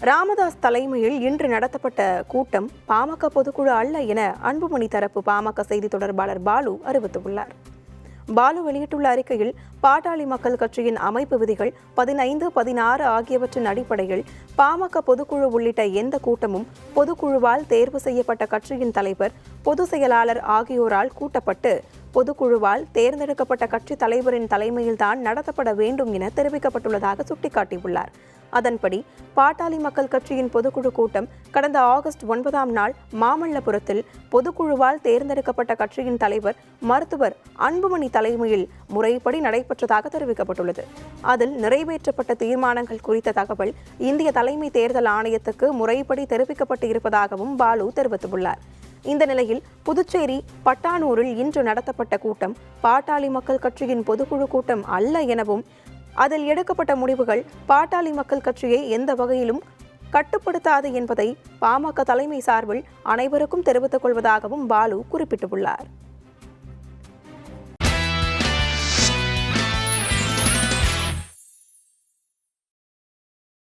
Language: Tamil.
ராமதாஸ் தலைமையில் இன்று நடத்தப்பட்ட கூட்டம் பாமக பொதுக்குழு அல்ல என அன்புமணி தரப்பு பாமக செய்தி தொடர்பாளர் பாலு அறிவித்துள்ளார். பாலு வெளியிட்டுள்ள அறிக்கையில், பாட்டாளி மக்கள் கட்சியின் அமைப்பு விதிகள் 15, 16 ஆகியவற்றின் அடிப்படையில் பாமக பொதுக்குழு உள்ளிட்ட எந்த கூட்டமும் பொதுக்குழுவால் தேர்வு செய்யப்பட்ட கட்சியின் தலைவர், பொதுச் செயலாளர் ஆகியோரால் கூட்டப்பட்டு பொதுக்குழுவால் தேர்ந்தெடுக்கப்பட்ட கட்சி தலைவரின் தலைமையில்தான் நடத்தப்பட வேண்டும் என தெரிவிக்கப்பட்டுள்ளதாக சுட்டிக்காட்டியுள்ளார். அதன்படி பாட்டாளி மக்கள் கட்சியின் பொதுக்குழு கூட்டம் கடந்த ஆகஸ்ட் 9ஆம் நாள் மாமல்லபுரத்தில் பொதுக்குழுவால் தேர்ந்தெடுக்கப்பட்ட கட்சியின் தலைவர் மருத்துவர் அன்புமணி தலைமையில் முறைப்படி நடைபெற்றதாக தெரிவிக்கப்பட்டுள்ளது. அதில் நிறைவேற்றப்பட்ட தீர்மானங்கள் குறித்த தகவல் இந்திய தலைமை தேர்தல் ஆணையத்துக்கு முறைப்படி தெரிவிக்கப்பட்டு இருப்பதாகவும் பாலு தெரிவித்துள்ளார். இந்த நிலையில் புதுச்சேரி பட்டானூரில் இன்று நடத்தப்பட்ட கூட்டம் பாட்டாளி மக்கள் கட்சியின் பொதுக்குழு கூட்டம் அல்ல எனவும், அதில் எடுக்கப்பட்ட முடிவுகள் பாட்டாளி மக்கள் கட்சியை எந்த வகையிலும் கட்டுப்படுத்தாது என்பதை பாமக தலைமை சார்பில் அனைவருக்கும் தெரிவித்துக் கொள்வதாகவும் பாலு குறிப்பிட்டுள்ளார்.